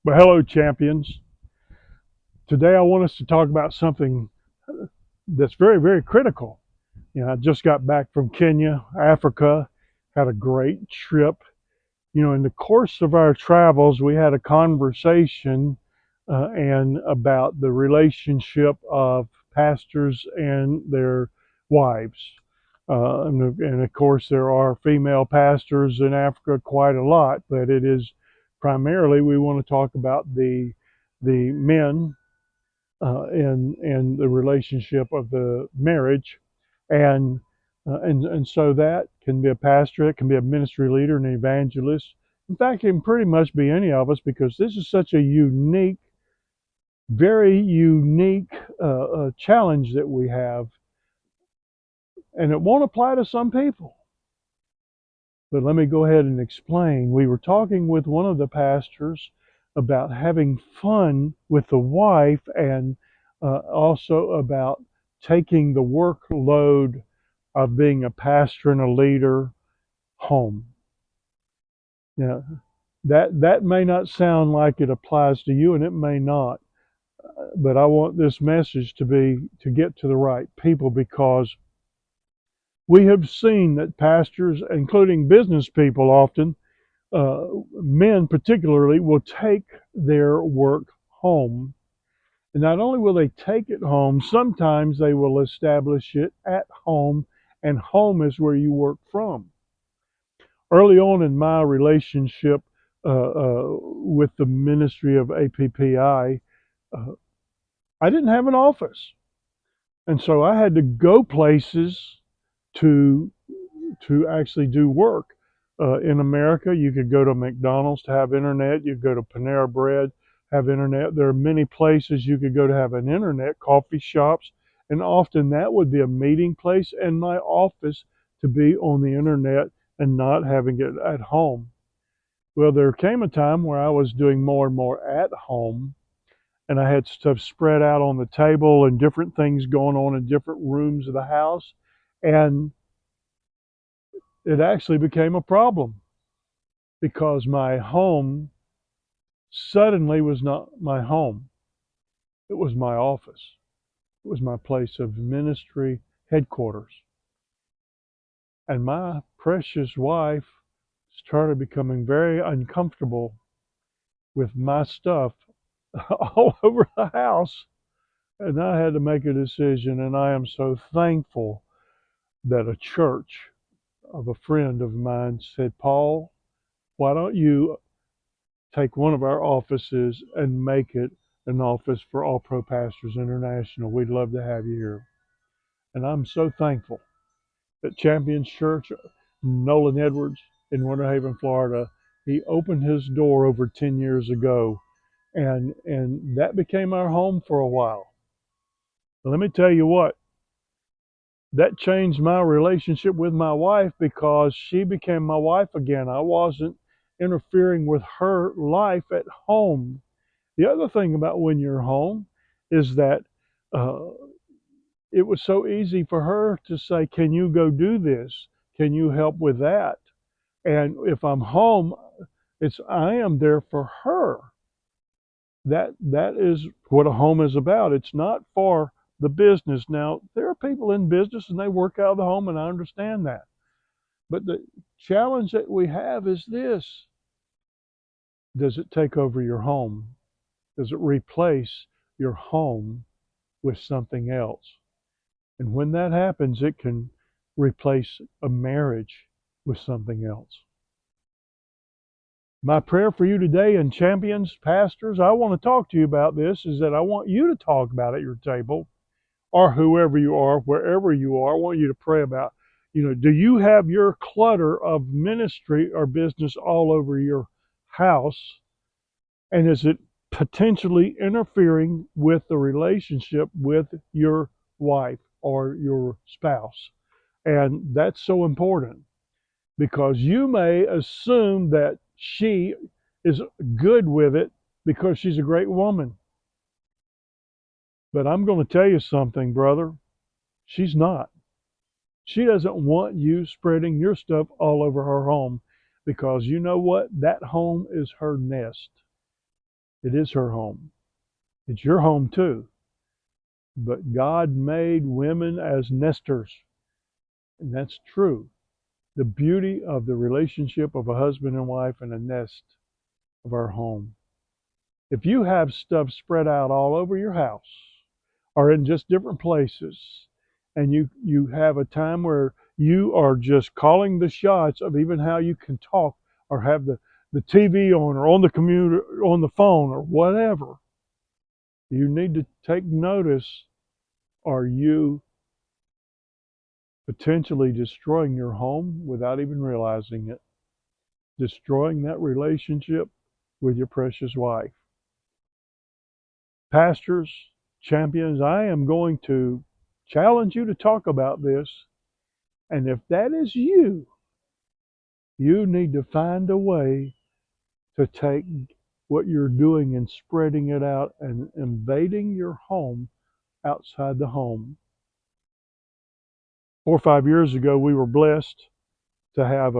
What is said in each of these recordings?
Well, hello, champions. Today I want us to talk about something that's very, very critical. I just got back from Kenya, Africa, had a great trip. In the course of our travels, we had a conversation and about the relationship of pastors and their wives. And of course, there are female pastors in Africa quite a lot, but it is primarily we want to talk about the men and the relationship of the marriage, and and so that can be a pastor, it can be a ministry leader, an evangelist. In fact, it can pretty much be any of us because this is such a unique, very unique challenge that we have, and it won't apply to some people. But let me go ahead and explain. We were talking with one of the pastors about having fun with the wife and also about taking the workload of being a pastor and a leader home. Now, that may not sound like it applies to you, and it may not. But I want this message to get to the right people because we have seen that pastors, including business people, often men particularly will take their work home. And not only will they take it home, sometimes they will establish it at home, and home is where you work from. Early on in my relationship with the ministry of APPI, I didn't have an office. And so I had to go places to actually do work. In America, you could go to McDonald's to have internet. You could go to Panera Bread, have internet. There are many places you could go to have an internet, coffee shops, and often that would be a meeting place and my office to be on the internet and not having it at home. Well, there came a time where I was doing more and more at home, and I had stuff spread out on the table and different things going on in different rooms of the house. And it actually became a problem because my home suddenly was not my home. It was my office. It was my place of ministry headquarters. And my precious wife started becoming very uncomfortable with my stuff all over the house. And I had to make a decision. And I am so thankful that a church of a friend of mine said, Paul, why don't you take one of our offices and make it an office for All Pro Pastors International? We'd love to have you here. And I'm so thankful that Champions Church, Nolan Edwards in Winter Haven, Florida, he opened his door over 10 years ago. And that became our home for a while. Let me tell you what, that changed my relationship with my wife because she became my wife again. I wasn't interfering with her life at home. The other thing about when you're home is that uh, it was so easy for her to say, "Can you go do this? Can you help with that?" And if I'm home, it's I am there for her. That is what a home is about. It's not for the business. Now, there are people in business and they work out of the home, and I understand that. But the challenge that we have is this: does it take over your home? Does it replace your home with something else? And when that happens, it can replace a marriage with something else. My prayer for you today, and champions, pastors, I want to talk to you about this, is that I want you to talk about at your table, or whoever you are, wherever you are. I want you to pray about, do you have your clutter of ministry or business all over your house? And is it potentially interfering with the relationship with your wife or your spouse? And that's so important because you may assume that she is good with it because she's a great woman. But I'm going to tell you something, brother. She's not. She doesn't want you spreading your stuff all over her home because you know what? That home is her nest. It is her home. It's your home too. But God made women as nesters, and that's true. The beauty of the relationship of a husband and wife and a nest of our home. If you have stuff spread out all over your house or in just different places, and you have a time where you are just calling the shots of even how you can talk or have the TV on or on the computer, on the phone or whatever, you need to take notice. Are you potentially destroying your home without even realizing it? Destroying that relationship with your precious wife. Pastors, champions, I am going to challenge you to talk about this. And if that is you, you need to find a way to take what you're doing and spreading it out and invading your home outside the home. 4 or 5 years ago, we were blessed to have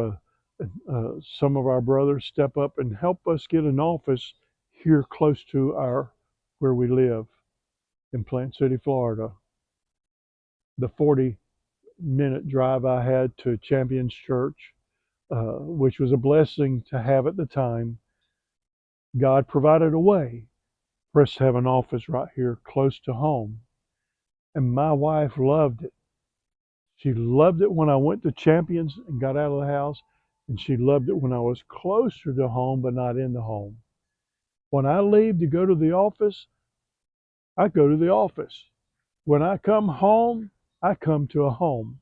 some of our brothers step up and help us get an office here close to where we live in Plant City, Florida. The 40-minute drive I had to Champions Church, which was a blessing to have at the time, God provided a way for us to have an office right here close to home. And my wife loved it. She loved it when I went to Champions and got out of the house, and she loved it when I was closer to home but not in the home. When I leave to go to the office, I go to the office. When I come home, I come to a home.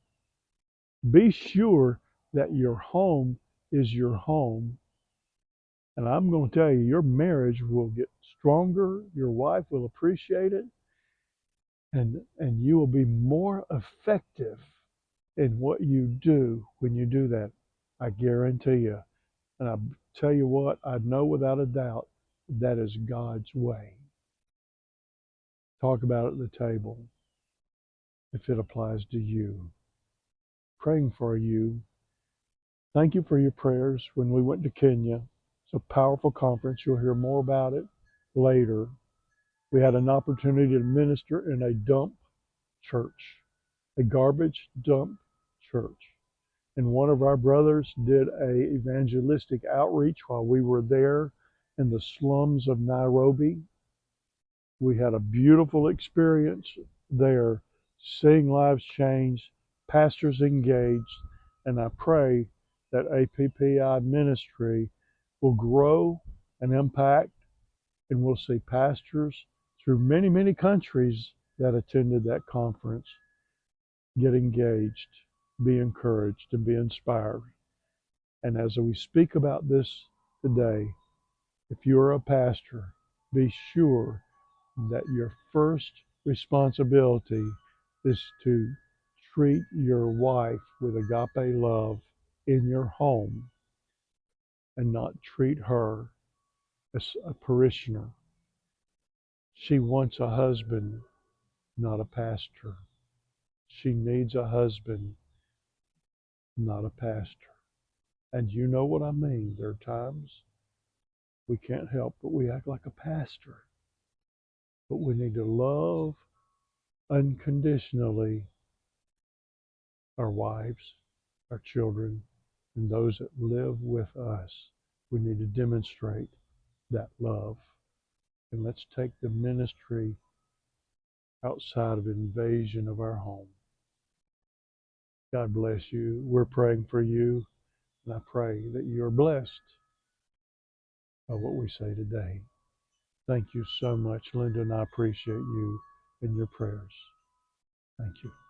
Be sure that your home is your home. And I'm going to tell you, your marriage will get stronger. Your wife will appreciate it. And you will be more effective in what you do when you do that. I guarantee you. And I tell you what, I know without a doubt that is God's way. Talk about it at the table if it applies to you. Praying for you. Thank you for your prayers when we went to Kenya. It's a powerful conference. You'll hear more about it later. We had an opportunity to minister in a dump church, a garbage dump church. And one of our brothers did a evangelistic outreach while we were there in the slums of Nairobi. We had a beautiful experience there, seeing lives change, pastors engaged, and I pray that APPI ministry will grow and impact, and we'll see pastors through many, many countries that attended that conference get engaged, be encouraged, and be inspired. And as we speak about this today, if you are a pastor, be sure that your first responsibility is to treat your wife with agape love in your home and not treat her as a parishioner. She wants a husband, not a pastor. She needs a husband, not a pastor. And you know what I mean. There are times we can't help but we act like a pastor. But we need to love unconditionally our wives, our children, and those that live with us. We need to demonstrate that love. And let's take the ministry outside of invasion of our home. God bless you. We're praying for you, and I pray that you're blessed by what we say today. Thank you so much, Linda, and I appreciate you and your prayers. Thank you.